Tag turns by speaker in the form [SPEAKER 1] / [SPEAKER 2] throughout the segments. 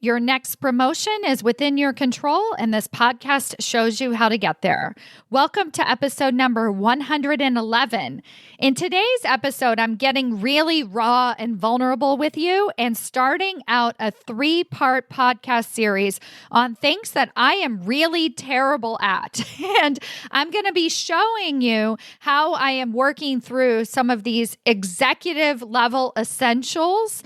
[SPEAKER 1] Your next promotion is within your control, and this podcast shows you how to get there. Welcome to episode number 111. In today's episode, I'm getting really raw and vulnerable with you and starting out a 3-part podcast series on things that I am really terrible at. And I'm going to be showing you how I am working through some of these executive level essentials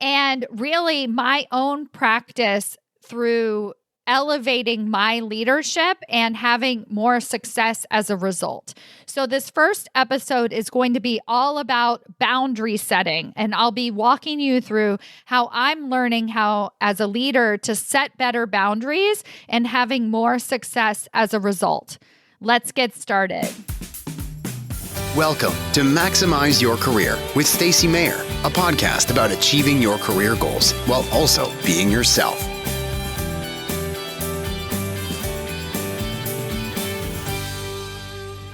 [SPEAKER 1] and really my own practice through elevating my leadership and having more success as a result. So this first episode is going to be all about boundary setting, and I'll be walking you through how I'm learning how, as a leader, to set better boundaries and having more success as a result. Let's get started.
[SPEAKER 2] Welcome to Maximize Your Career with Stacy Mayer, a podcast about achieving your career goals while also being yourself.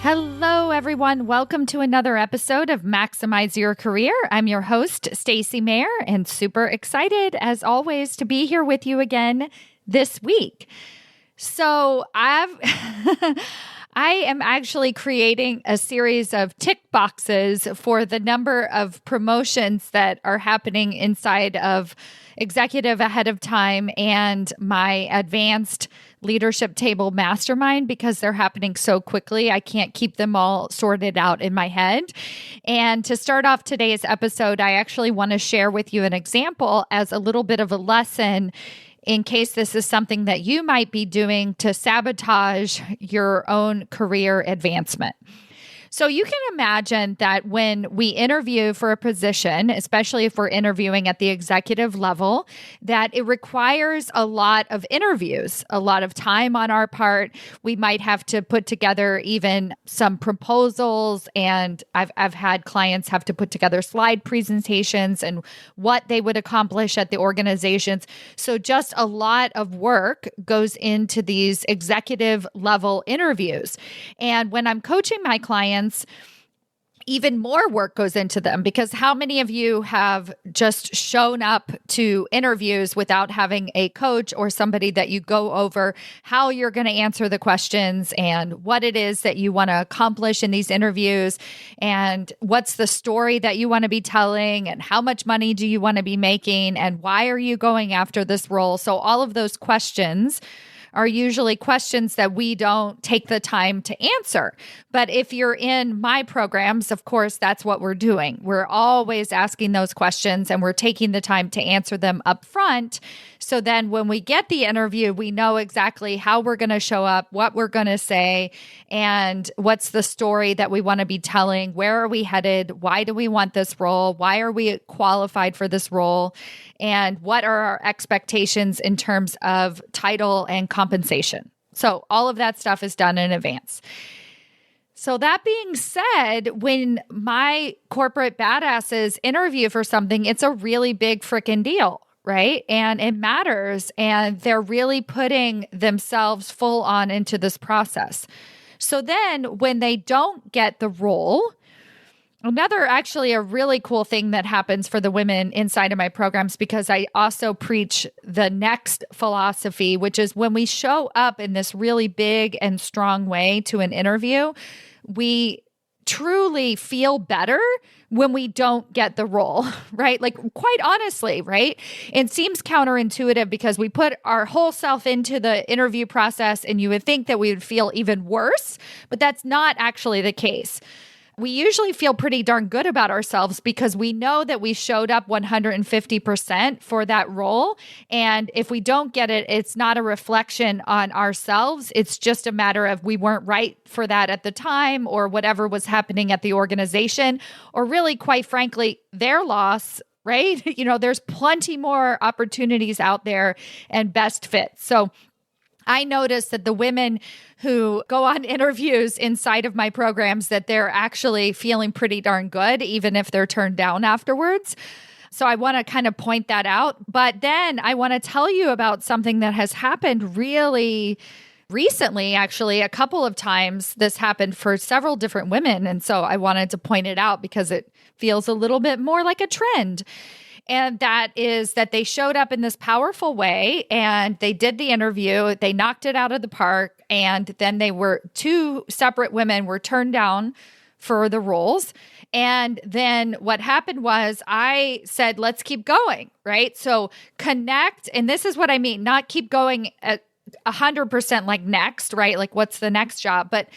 [SPEAKER 1] Hello, everyone. Welcome to another episode of Maximize Your Career. I'm your host, Stacy Mayer, and super excited, as always, to be here with you again this week. So I am actually creating a series of tick boxes for the number of promotions that are happening inside of Executive Ahead of Time and my Advanced Leadership Table Mastermind, because they're happening so quickly. I can't keep them all sorted out in my head. And to start off today's episode, I actually want to share with you an example as a little bit of a lesson in case this is something that you might be doing to sabotage your own career advancement. So you can imagine that when we interview for a position, especially if we're interviewing at the executive level, that it requires a lot of interviews, a lot of time on our part. We might have to put together even some proposals, and I've had clients have to put together slide presentations and what they would accomplish at the organizations. So just a lot of work goes into these executive level interviews. And when I'm coaching my clients, even more work goes into them, because how many of you have just shown up to interviews without having a coach or somebody that you go over how you're going to answer the questions and what it is that you want to accomplish in these interviews and what's the story that you want to be telling and how much money do you want to be making and why are you going after this role? So all of those questions are usually questions that we don't take the time to answer. But if you're in my programs, of course, that's what we're doing. We're always asking those questions and we're taking the time to answer them up front. So then when we get the interview, we know exactly how we're going to show up, what we're going to say, and what's the story that we want to be telling. Where are we headed? Why do we want this role? Why are we qualified for this role? And what are our expectations in terms of title and compensation? So all of that stuff is done in advance. So that being said, when my corporate badasses interview for something, it's a really big freaking deal, right? And it matters. And they're really putting themselves full on into this process. So then when they don't get the role, actually a really cool thing that happens for the women inside of my programs, because I also preach the next philosophy, which is when we show up in this really big and strong way to an interview, we truly feel better when we don't get the role, right? Like, quite honestly, right? It seems counterintuitive because we put our whole self into the interview process and you would think that we would feel even worse, but that's not actually the case. We usually feel pretty darn good about ourselves because we know that we showed up 150% for that role. And if we don't get it, it's not a reflection on ourselves. It's just a matter of we weren't right for that at the time or whatever was happening at the organization, or really, quite frankly, their loss, right? There's plenty more opportunities out there and best fits. So I noticed that the women who go on interviews inside of my programs, that they're actually feeling pretty darn good, even if they're turned down afterwards. So I want to kind of point that out. But then I want to tell you about something that has happened really recently. Actually, a couple of times this happened for several different women. And so I wanted to point it out because it feels a little bit more like a trend. And that is that they showed up in this powerful way and they did the interview. They knocked it out of the park. And then two separate women were turned down for the roles. And then what happened was I said, let's keep going, right? So connect. And this is what I mean, not keep going at 100% like next, right? Like what's the next job, but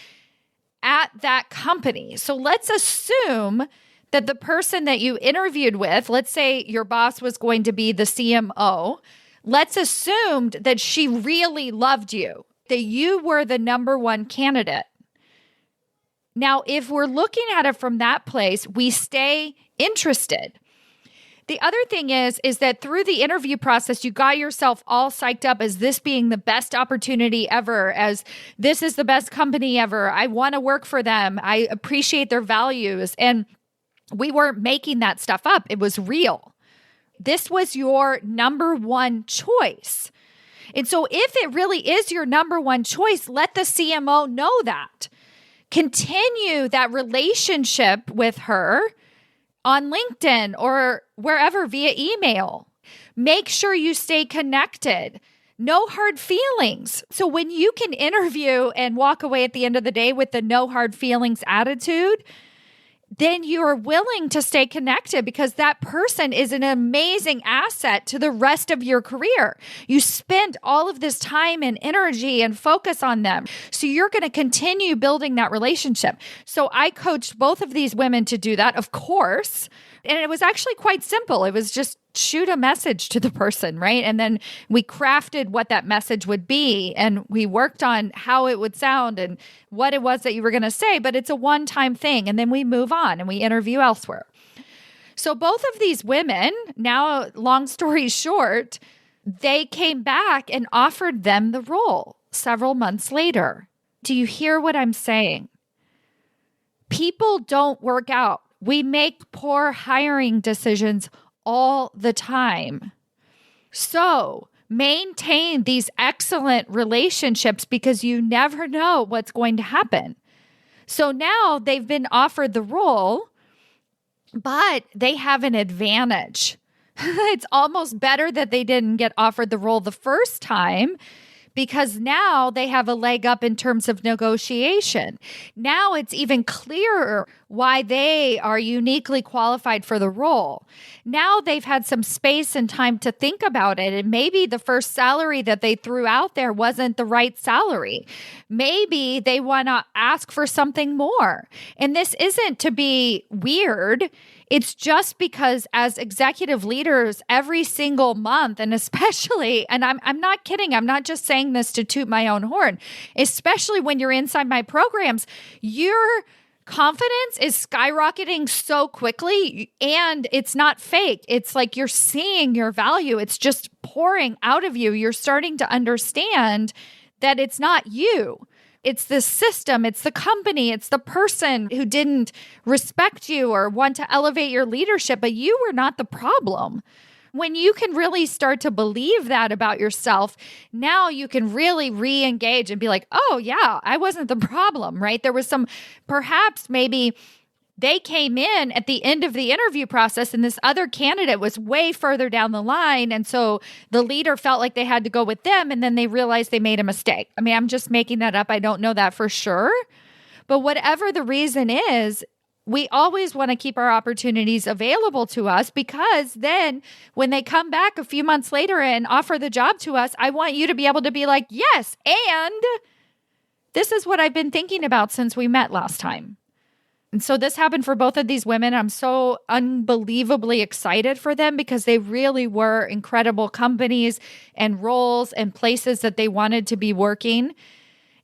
[SPEAKER 1] at that company. So let's assume that the person that you interviewed with, let's say your boss was going to be the CMO, let's assume that she really loved you, that you were the number one candidate. Now, if we're looking at it from that place, we stay interested. The other thing is that through the interview process, you got yourself all psyched up as this being the best opportunity ever, as this is the best company ever. I want to work for them. I appreciate their values. And we weren't making that stuff up. It was real. This was your number one choice. And so if it really is your number one choice, let the CMO know that. Continue that relationship with her on LinkedIn or wherever via email. Make sure you stay connected. No hard feelings. So when you can interview and walk away at the end of the day with the no hard feelings attitude, then you're willing to stay connected because that person is an amazing asset to the rest of your career. You spent all of this time and energy and focus on them. So you're going to continue building that relationship. So I coached both of these women to do that, of course. And it was actually quite simple. It was just shoot a message to the person, right? And then we crafted what that message would be. And we worked on how it would sound and what it was that you were going to say. But it's a one-time thing. And then we move on and we interview elsewhere. So both of these women, now, long story short, they came back and offered them the role several months later. Do you hear what I'm saying? People don't work out. We make poor hiring decisions all the time. So maintain these excellent relationships because you never know what's going to happen. So now they've been offered the role, but they have an advantage. It's almost better that they didn't get offered the role the first time because now they have a leg up in terms of negotiation. Now it's even clearer why they are uniquely qualified for the role. Now they've had some space and time to think about it. And maybe the first salary that they threw out there wasn't the right salary. Maybe they want to ask for something more. And this isn't to be weird. It's just because as executive leaders, every single month, and especially, and I'm not kidding, I'm not just saying this to toot my own horn, especially when you're inside my programs, your confidence is skyrocketing so quickly and it's not fake. It's like you're seeing your value. It's just pouring out of you. You're starting to understand that it's not you. It's the system, it's the company, it's the person who didn't respect you or want to elevate your leadership, but you were not the problem. When you can really start to believe that about yourself, now you can really re-engage and be like, oh yeah, I wasn't the problem, right? There was some, perhaps maybe they came in at the end of the interview process and this other candidate was way further down the line. And so the leader felt like they had to go with them and then they realized they made a mistake. I mean, I'm just making that up. I don't know that for sure. But whatever the reason is, we always want to keep our opportunities available to us because then when they come back a few months later and offer the job to us, I want you to be able to be like, yes, and this is what I've been thinking about since we met last time. And so this happened for both of these women. I'm so unbelievably excited for them because they really were incredible companies and roles and places that they wanted to be working.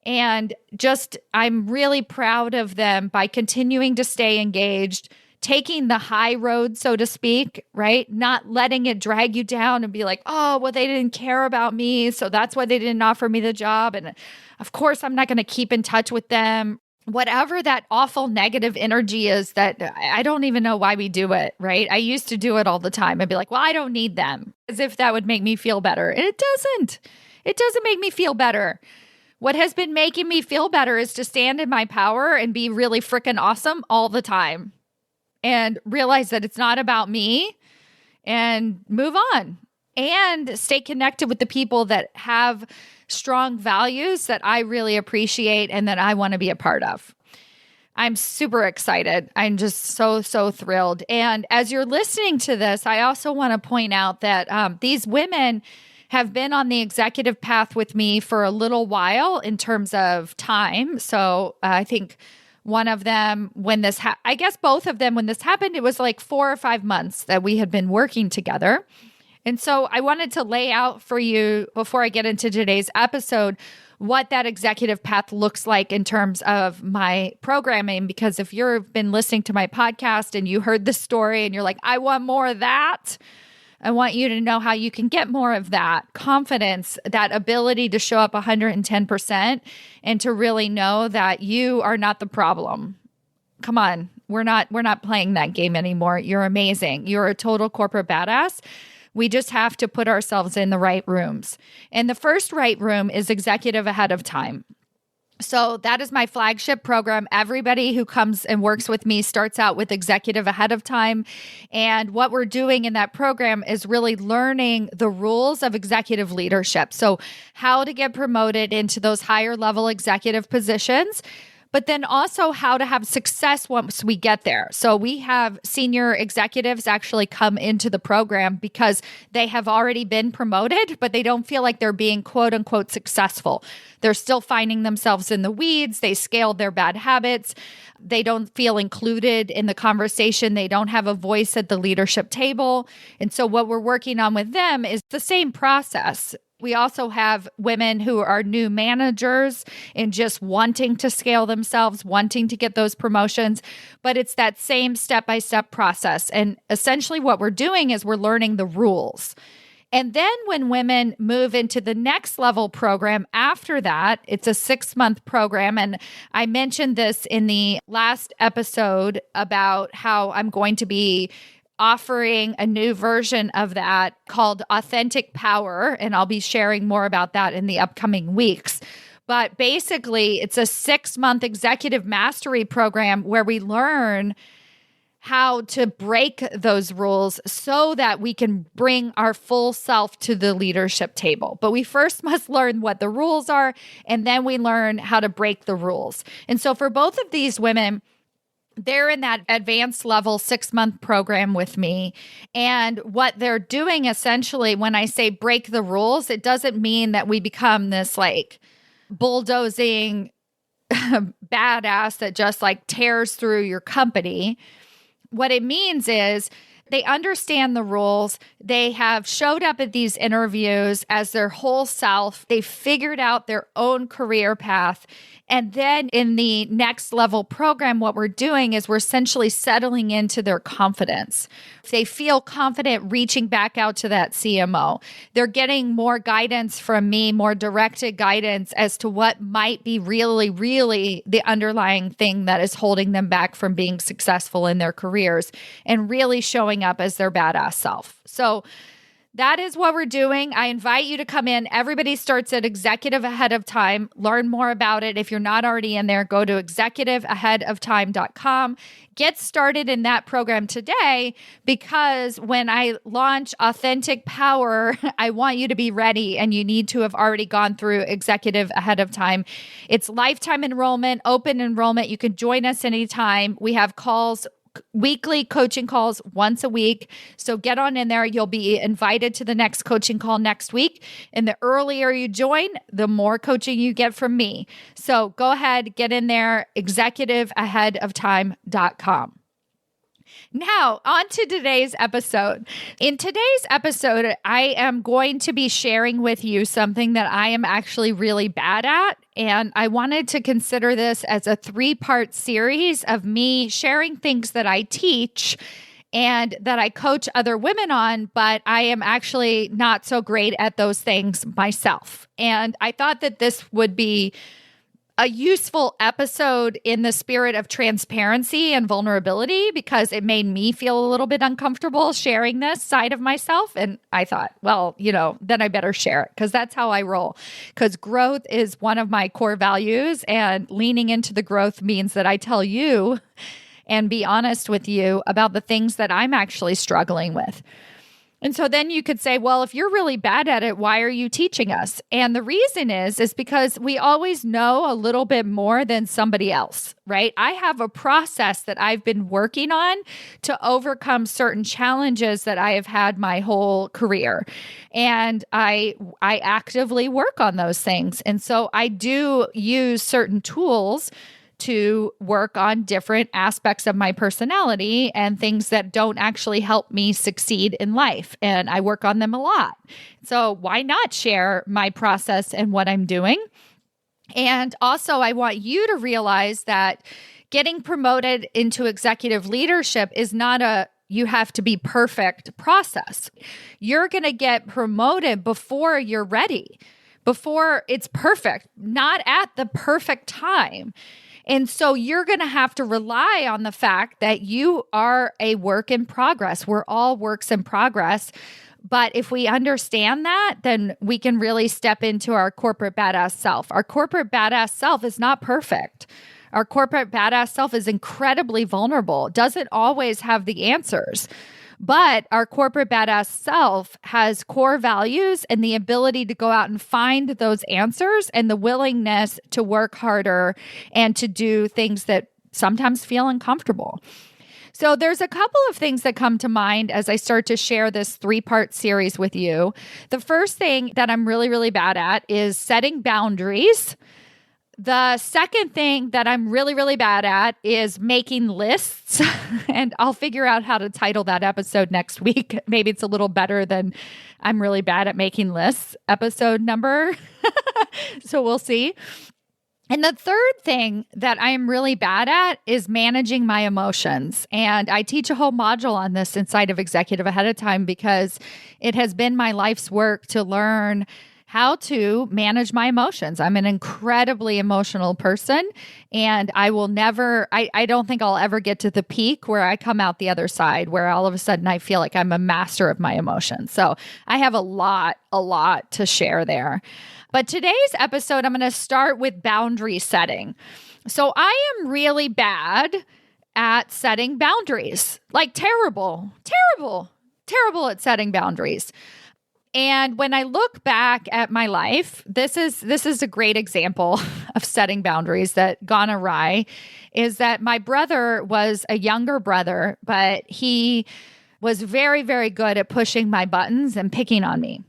[SPEAKER 1] And just, I'm really proud of them by continuing to stay engaged, taking the high road, so to speak, right? Not letting it drag you down and be like, oh, well, they didn't care about me, so that's why they didn't offer me the job. And of course, I'm not going to keep in touch with them. Whatever that awful negative energy is that I don't even know why we do it, right? I used to do it all the time. I'd be like, well, I don't need them, as if that would make me feel better. And it doesn't. It doesn't make me feel better. What has been making me feel better is to stand in my power and be really freaking awesome all the time and realize that it's not about me and move on and stay connected with the people that have strong values that I really appreciate and that I want to be a part of. I'm super excited. I'm just so thrilled. And as you're listening to this, I also want to point out that these women have been on the executive path with me for a little while in terms of time. So I think one of them, I guess both of them, when this happened, it was like 4 or 5 months that we had been working together. And so I wanted to lay out for you, before I get into today's episode, what that executive path looks like in terms of my programming. Because if you've been listening to my podcast and you heard the story and you're like, I want more of that, I want you to know how you can get more of that confidence, that ability to show up 110% and to really know that you are not the problem. Come on, we're not playing that game anymore. You're amazing. You're a total corporate badass. We just have to put ourselves in the right rooms. And the first right room is executive ahead of time. So that is my flagship program. Everybody who comes and works with me starts out with executive ahead of time. And what we're doing in that program is really learning the rules of executive leadership. So how to get promoted into those higher level executive positions, but then also how to have success once we get there. So we have senior executives actually come into the program because they have already been promoted, but they don't feel like they're being quote unquote successful. They're still finding themselves in the weeds. They scaled their bad habits. They don't feel included in the conversation. They don't have a voice at the leadership table. And so what we're working on with them is the same process. We also have women who are new managers and just wanting to scale themselves, wanting to get those promotions, but it's that same step-by-step process. And essentially what we're doing is we're learning the rules. And then when women move into the next level program after that, it's a 6-month program. And I mentioned this in the last episode about how I'm going to be offering a new version of that called Authentic Power. And I'll be sharing more about that in the upcoming weeks. But basically, it's a 6-month executive mastery program where we learn how to break those rules so that we can bring our full self to the leadership table. But we first must learn what the rules are, and then we learn how to break the rules. And so for both of these women, they're in that advanced level 6-month program with me. And what they're doing essentially, when I say break the rules, it doesn't mean that we become this like bulldozing badass that just like tears through your company. What it means is they understand the rules. They have showed up at these interviews as their whole self. They figured out their own career path. And then in the next level program, what we're doing is we're essentially settling into their confidence. They feel confident reaching back out to that CMO. They're getting more guidance from me, more directed guidance as to what might be really, really the underlying thing that is holding them back from being successful in their careers and really showing up as their badass self. So that is what we're doing. I invite you to come in. Everybody starts at Executive Ahead of Time. Learn more about it. If you're not already in there, go to executiveaheadoftime.com. Get started in that program today, because when I launch Authentic Power, I want you to be ready, and you need to have already gone through Executive Ahead of Time. It's lifetime enrollment, open enrollment. You can join us anytime. We have calls, weekly coaching calls once a week. So get on in there. You'll be invited to the next coaching call next week. And the earlier you join, the more coaching you get from me. So go ahead, get in there, executiveaheadoftime.com. Now, on to today's episode. In today's episode, I am going to be sharing with you something that I am actually really bad at. And I wanted to consider this as a 3-part series of me sharing things that I teach and that I coach other women on, but I am actually not so great at those things myself. And I thought that this would be a useful episode in the spirit of transparency and vulnerability, because it made me feel a little bit uncomfortable sharing this side of myself. And I thought, well, then I better share it, because that's how I roll. Because growth is one of my core values, and leaning into the growth means that I tell you and be honest with you about the things that I'm actually struggling with. And so then you could say, well, if you're really bad at it, why are you teaching us? And the reason is because we always know a little bit more than somebody else, right? I have a process that I've been working on to overcome certain challenges that I have had my whole career. And I actively work on those things. And so I do use certain tools to work on different aspects of my personality and things that don't actually help me succeed in life. And I work on them a lot. So why not share my process and what I'm doing? And also, I want you to realize that getting promoted into executive leadership is not a you have to be perfect process. You're going to get promoted before you're ready, before it's perfect, not at the perfect time. And so you're going to have to rely on the fact that you are a work in progress. We're all works in progress. But if we understand that, then we can really step into our corporate badass self. Our corporate badass self is not perfect. Our corporate badass self is incredibly vulnerable, doesn't always have the answers. But our corporate badass self has core values and the ability to go out and find those answers and the willingness to work harder and to do things that sometimes feel uncomfortable. So there's a couple of things that come to mind as I start to share this 3-part series with you. The first thing that I'm really, really bad at is setting boundaries. The second thing that I'm really, really bad at is making lists. And I'll figure out how to title that episode next week. Maybe it's a little better than I'm really bad at making lists episode number. So we'll see. And the third thing that I'm really bad at is managing my emotions. And I teach a whole module on this inside of Executive Ahead of Time because it has been my life's work to learn how to manage my emotions. I'm an incredibly emotional person, and I will never, I don't think I'll ever get to the peak where I come out the other side, where all of a sudden I feel like I'm a master of my emotions. So I have a lot to share there. But today's episode, I'm going to start with boundary setting. So I am really bad at setting boundaries, like terrible at setting boundaries. And when I look back at my life, this is a great example of setting boundaries that gone awry, is that my brother was a younger brother, but he was very, very good at pushing my buttons and picking on me.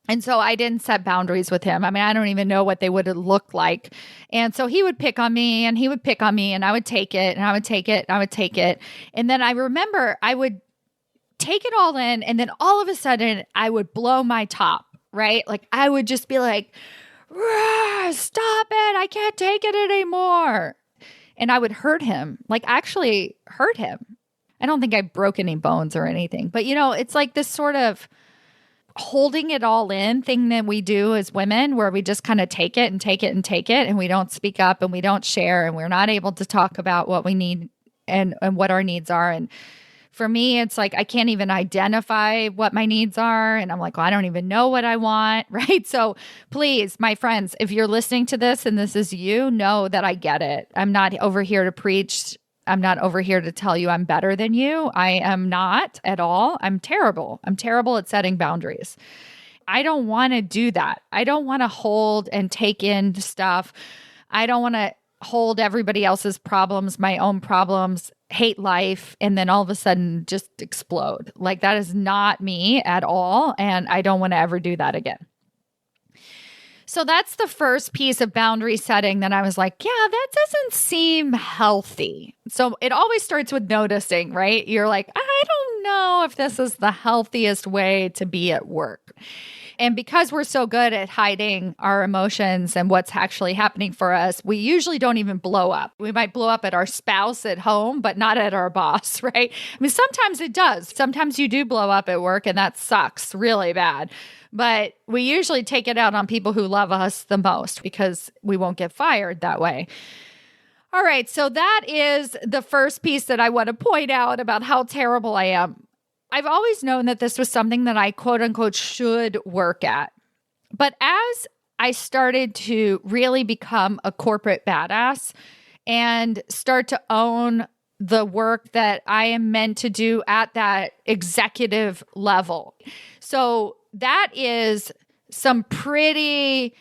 [SPEAKER 1] And so I didn't set boundaries with him. I mean, I don't even know what they would have looked like. And so he would pick on me and he would pick on me and I would take it and I would take it and I would take it. And then I remember I would take it all in, and then all of a sudden I would blow my top, right? Like I would just be like, stop it, I can't take it anymore. And I would hurt him, like actually hurt him. I don't think I broke any bones or anything, but it's like this sort of holding it all in thing that we do as women, where we just kind of take it and take it and take it, and we don't speak up and we don't share, and we're not able to talk about what we need and what our needs are. And for me, it's like I can't even identify what my needs are. And I'm like, well, I don't even know what I want, right? So please, my friends, if you're listening to this and this is you, know that I get it. I'm not over here to preach. I'm not over here to tell you I'm better than you. I am not at all. I'm terrible. I'm terrible at setting boundaries. I don't want to do that. I don't want to hold and take in stuff. I don't want to hold everybody else's problems, my own problems, hate life, and then all of a sudden just explode. Like that is not me at all. And I don't want to ever do that again. So that's the first piece of boundary setting that I was like, yeah, that doesn't seem healthy. So it always starts with noticing, right? You're like, I don't know if this is the healthiest way to be at work. And because we're so good at hiding our emotions and what's actually happening for us, we usually don't even blow up. We might blow up at our spouse at home, but not at our boss, right? I mean, sometimes it does. Sometimes you do blow up at work, and that sucks really bad. But we usually take it out on people who love us the most because we won't get fired that way. All right, so that is the first piece that I want to point out about how terrible I am. I've always known that this was something that I quote unquote should work at. But as I started to really become a corporate badass and start to own the work that I am meant to do at that executive level. So that is some pretty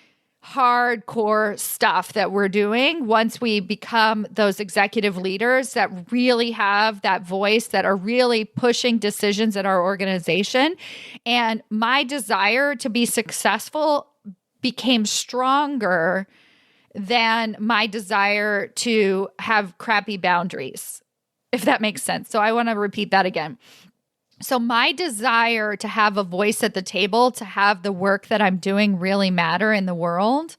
[SPEAKER 1] hardcore stuff that we're doing once we become those executive leaders that really have that voice, that are really pushing decisions at our organization. And my desire to be successful became stronger than my desire to have crappy boundaries, if that makes sense. So I want to repeat that again. So my desire to have a voice at the table, to have the work that I'm doing really matter in the world,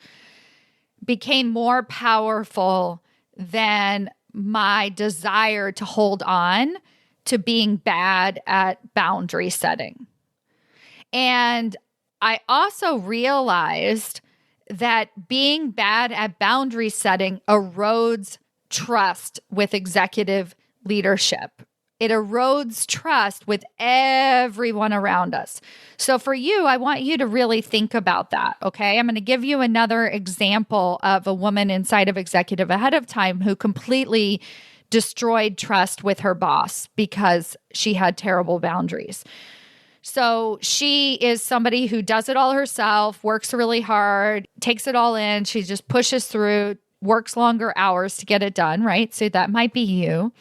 [SPEAKER 1] became more powerful than my desire to hold on to being bad at boundary setting. And I also realized that being bad at boundary setting erodes trust with executive leadership. It erodes trust with everyone around us. So for you, I want you to really think about that, okay? I'm going to give you another example of a woman inside of Executive Ahead of Time who completely destroyed trust with her boss because she had terrible boundaries. So she is somebody who does it all herself, works really hard, takes it all in. She just pushes through, works longer hours to get it done, right? So that might be you.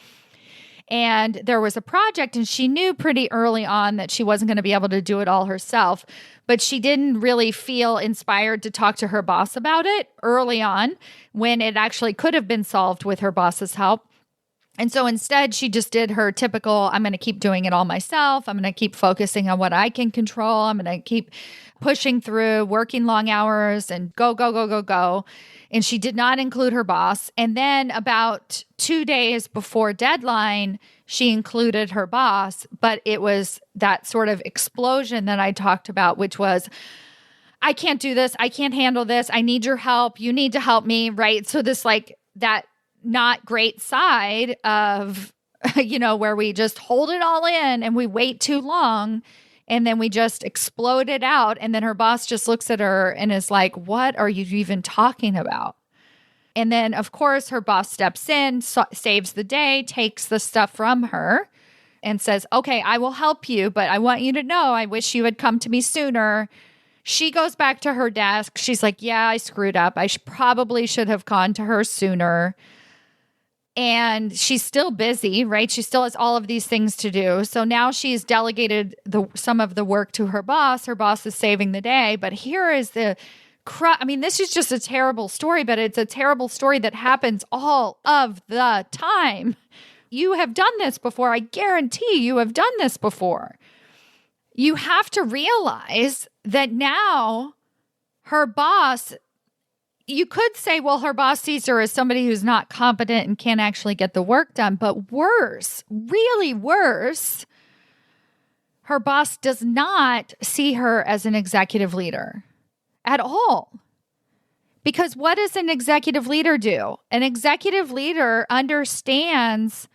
[SPEAKER 1] And there was a project, and she knew pretty early on that she wasn't going to be able to do it all herself, but she didn't really feel inspired to talk to her boss about it early on when it actually could have been solved with her boss's help. And so instead, she just did her typical, I'm going to keep doing it all myself. I'm going to keep focusing on what I can control. I'm going to keep pushing through, working long hours and go, go, go, go, go. And she did not include her boss. And then about 2 days before deadline, she included her boss. But it was that sort of explosion that I talked about, which was, I can't do this. I can't handle this. I need your help. You need to help me, right? So this like that not great side of, where we just hold it all in and we wait too long and then we just explode it out. And then her boss just looks at her and is like, what are you even talking about? And then, of course, her boss steps in, saves the day, takes the stuff from her and says, okay, I will help you, but I want you to know, I wish you had come to me sooner. She goes back to her desk. She's like, yeah, I screwed up. I probably should have gone to her sooner. And she's still busy, right? She still has all of these things to do. So now she's delegated some of the work to her boss. Her boss is saving the day. But here is this is just a terrible story, but it's a terrible story that happens all of the time. You have done this before. I guarantee you have done this before. You have to realize that now her boss, you could say, well, her boss sees her as somebody who's not competent and can't actually get the work done. But worse, really worse, her boss does not see her as an executive leader at all. Because what does an executive leader do? An executive leader understands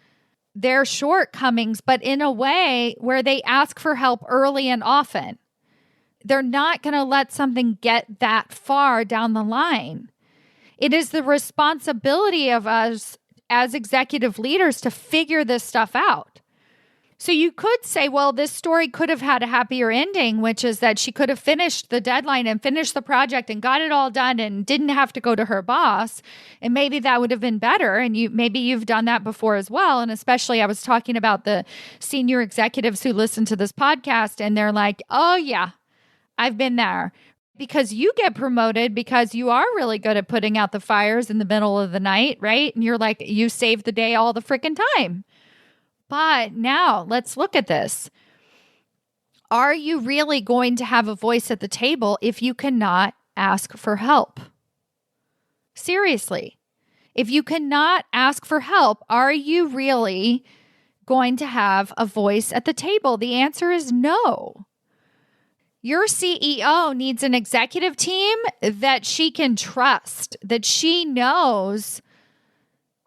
[SPEAKER 1] their shortcomings, but in a way where they ask for help early and often. They're not going to let something get that far down the line. It is the responsibility of us as executive leaders to figure this stuff out. So you could say, well, this story could have had a happier ending, which is that she could have finished the deadline and finished the project and got it all done and didn't have to go to her boss. And maybe that would have been better. And maybe you've done that before as well. And especially I was talking about the senior executives who listen to this podcast and they're like, oh yeah, I've been there. Because you get promoted because you are really good at putting out the fires in the middle of the night, right? And you're like, you save the day all the freaking time. But now let's look at this. Are you really going to have a voice at the table if you cannot ask for help? Seriously. If you cannot ask for help, are you really going to have a voice at the table? The answer is no. Your CEO needs an executive team that she can trust, that she knows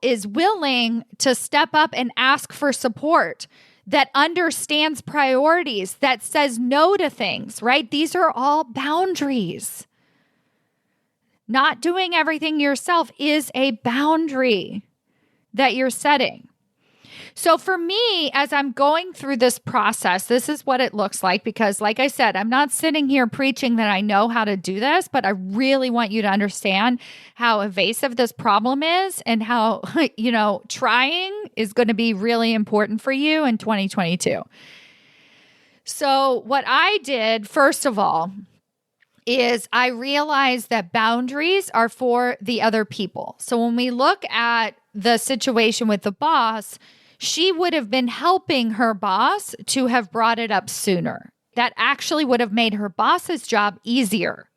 [SPEAKER 1] is willing to step up and ask for support, that understands priorities, that says no to things, right? These are all boundaries. Not doing everything yourself is a boundary that you're setting. So for me, as I'm going through this process, this is what it looks like because like I said, I'm not sitting here preaching that I know how to do this, but I really want you to understand how evasive this problem is and how, trying is going to be really important for you in 2022. So what I did, first of all, is I realized that boundaries are for the other people. So when we look at the situation with the boss, she would have been helping her boss to have brought it up sooner. That actually would have made her boss's job easier.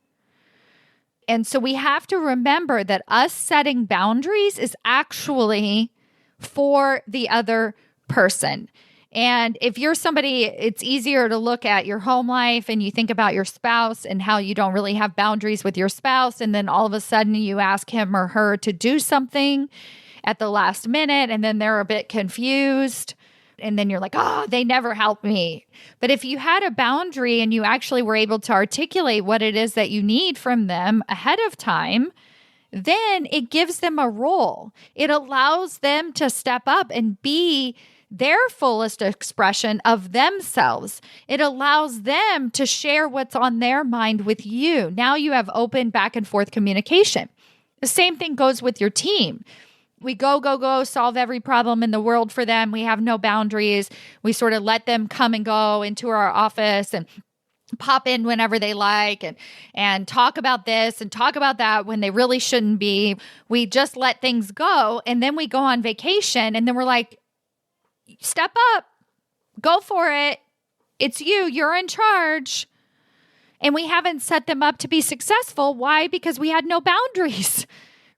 [SPEAKER 1] And so we have to remember that us setting boundaries is actually for the other person. And if you're somebody, it's easier to look at your home life and you think about your spouse and how you don't really have boundaries with your spouse. And then all of a sudden you ask him or her to do something at the last minute, and then they're a bit confused. And then you're like, oh, they never helped me. But if you had a boundary and you actually were able to articulate what it is that you need from them ahead of time, then it gives them a role. It allows them to step up and be their fullest expression of themselves. It allows them to share what's on their mind with you. Now you have open back and forth communication. The same thing goes with your team. We go, solve every problem in the world for them. We have no boundaries. We sort of let them come and go into our office and pop in whenever they like and talk about this and talk about that when they really shouldn't be. We just let things go. And then we go on vacation and then we're like, step up, go for it. It's you. You're in charge. And we haven't set them up to be successful. Why? Because we had no boundaries.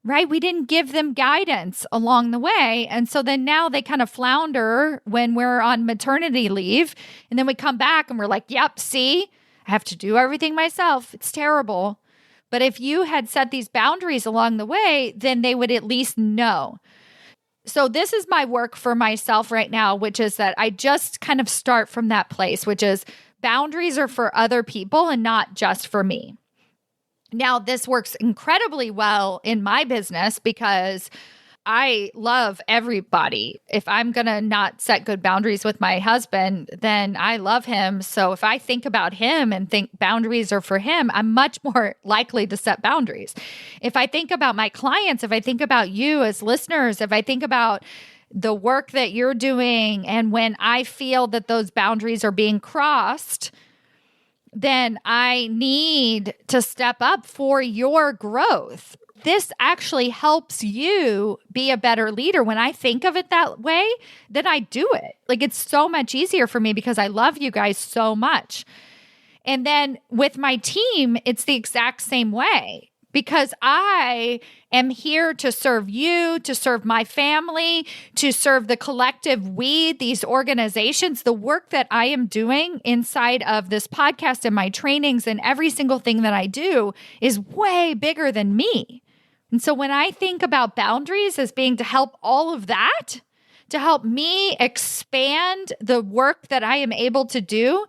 [SPEAKER 1] Right? We didn't give them guidance along the way. And so then now they kind of flounder when we're on maternity leave. And then we come back and we're like, yep, see, I have to do everything myself. It's terrible. But if you had set these boundaries along the way, then they would at least know. So this is my work for myself right now, which is that I just kind of start from that place, which is boundaries are for other people and not just for me. Now, this works incredibly well in my business because I love everybody. If I'm going to not set good boundaries with my husband, then I love him. So if I think about him and think boundaries are for him, I'm much more likely to set boundaries. If I think about my clients, if I think about you as listeners, if I think about the work that you're doing, and when I feel that those boundaries are being crossed, then I need to step up for your growth. This actually helps you be a better leader. When I think of it that way, then I do it. Like it's so much easier for me because I love you guys so much. And then with my team, it's the exact same way. Because I am here to serve you, to serve my family, to serve the collective we, these organizations. The work that I am doing inside of this podcast and my trainings and every single thing that I do is way bigger than me. And so when I think about boundaries as being to help all of that, to help me expand the work that I am able to do,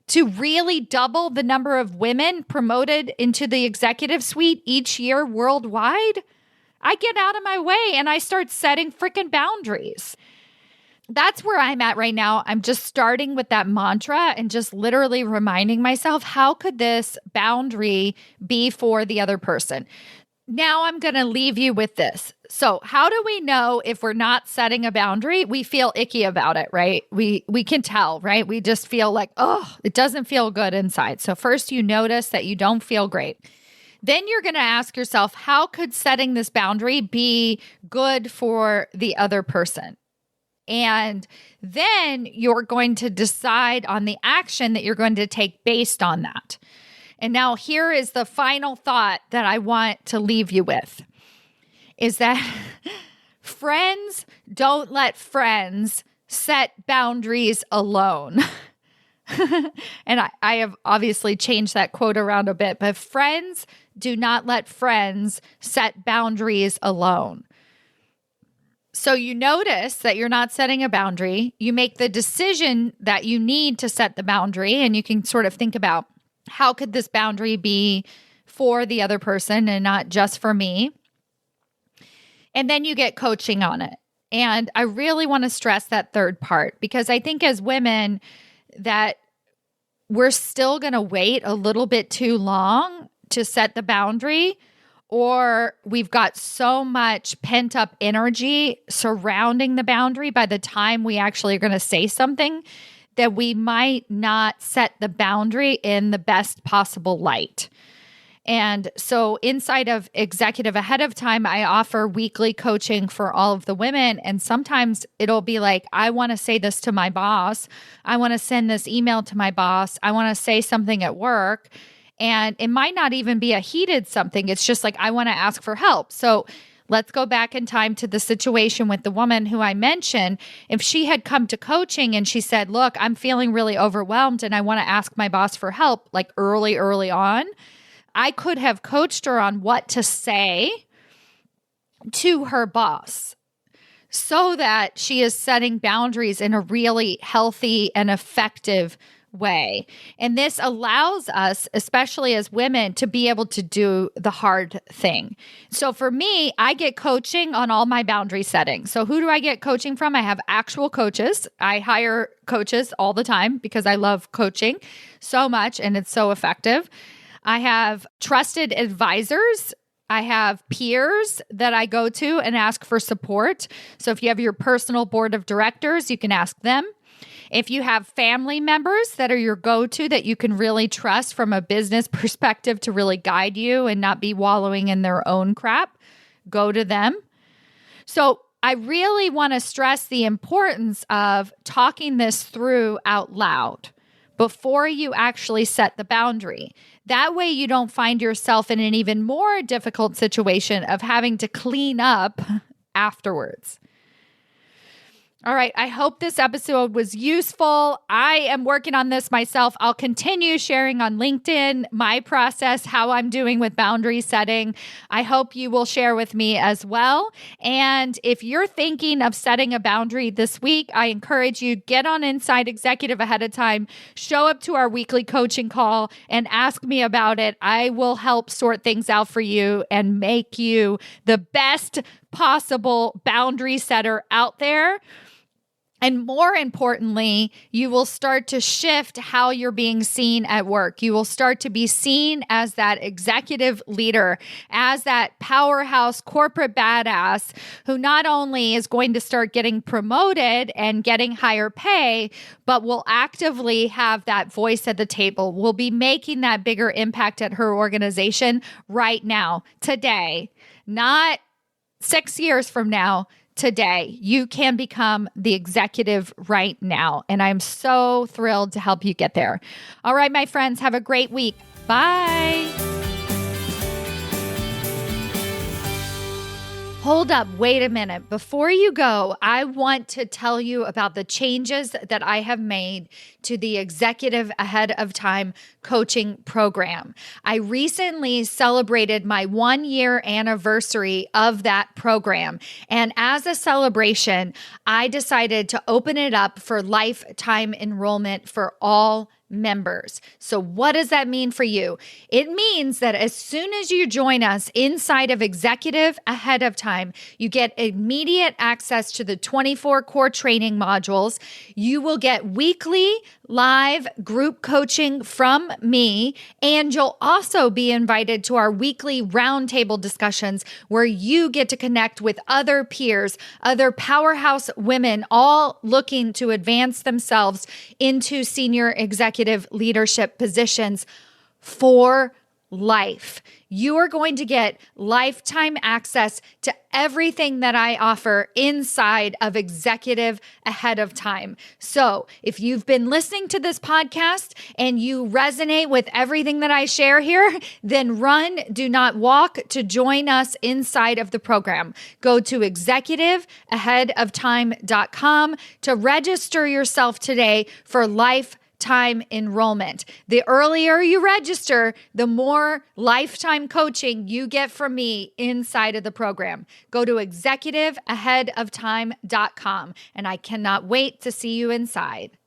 [SPEAKER 1] to really double the number of women promoted into the executive suite each year worldwide, I get out of my way and I start setting freaking boundaries. That's where I'm at right now. I'm just starting with that mantra and just literally reminding myself, how could this boundary be for the other person? Now I'm going to leave you with this. So how do we know if we're not setting a boundary? We feel icky about it, right? We can tell, right? We just feel like, oh, it doesn't feel good inside. So first you notice that you don't feel great. Then you're going to ask yourself, how could setting this boundary be good for the other person? And then you're going to decide on the action that you're going to take based on that. And now here is the final thought that I want to leave you with, is that friends don't let friends set boundaries alone. And I have obviously changed that quote around a bit, but friends do not let friends set boundaries alone. So you notice that you're not setting a boundary. You make the decision that you need to set the boundary, and you can sort of think about, how could this boundary be for the other person and not just for me? And then you get coaching on it. And I really want to stress that third part, because I think as women that we're still going to wait a little bit too long to set the boundary, or we've got so much pent up energy surrounding the boundary by the time we actually are going to say something that we might not set the boundary in the best possible light. And so inside of Executive Ahead of Time, I offer weekly coaching for all of the women. And sometimes it'll be like, I want to say this to my boss. I want to send this email to my boss. I want to say something at work. And it might not even be a heated something. It's just like, I want to ask for help. So let's go back in time to the situation with the woman who I mentioned. If she had come to coaching and she said, look, I'm feeling really overwhelmed and I want to ask my boss for help, like early on, I could have coached her on what to say to her boss so that she is setting boundaries in a really healthy and effective way. And this allows us, especially as women, to be able to do the hard thing. So for me, I get coaching on all my boundary setting. So who do I get coaching from? I have actual coaches. I hire coaches all the time because I love coaching so much and it's so effective. I have trusted advisors. I have peers that I go to and ask for support. So if you have your personal board of directors, you can ask them. If you have family members that are your go-to that you can really trust from a business perspective to really guide you and not be wallowing in their own crap, go to them. So I really want to stress the importance of talking this through out loud before you actually set the boundary. That way you don't find yourself in an even more difficult situation of having to clean up afterwards. All right, I hope this episode was useful. I am working on this myself. I'll continue sharing on LinkedIn my process, how I'm doing with boundary setting. I hope you will share with me as well. And if you're thinking of setting a boundary this week, I encourage you, get on Inside Executive ahead of time, show up to our weekly coaching call and ask me about it. I will help sort things out for you and make you the best possible boundary setter out there. And more importantly, you will start to shift how you're being seen at work. You will start to be seen as that executive leader, as that powerhouse corporate badass who not only is going to start getting promoted and getting higher pay, but will actively have that voice at the table, will be making that bigger impact at her organization right now, today, not 6 years from now. Today, you can become the executive right now. And I'm so thrilled to help you get there. All right, my friends, have a great week. Bye. Hold up. Wait a minute. Before you go, I want to tell you about the changes that I have made to the Executive Ahead of Time coaching program. I recently celebrated my 1-year anniversary of that program. And as a celebration, I decided to open it up for lifetime enrollment for all members. So what does that mean for you? It means that as soon as you join us inside of Executive Ahead of Time, you get immediate access to the 24 core training modules. You will get weekly live group coaching from me, and you'll also be invited to our weekly roundtable discussions where you get to connect with other peers, other powerhouse women, all looking to advance themselves into senior executive leadership positions for life. You are going to get lifetime access to everything that I offer inside of Executive Ahead of Time. So if you've been listening to this podcast and you resonate with everything that I share here, then run, do not walk to join us inside of the program. Go to executiveaheadoftime.com to register yourself today for lifetime enrollment. The earlier you register, the more lifetime coaching you get from me inside of the program. Go to executiveaheadoftime.com, and I cannot wait to see you inside.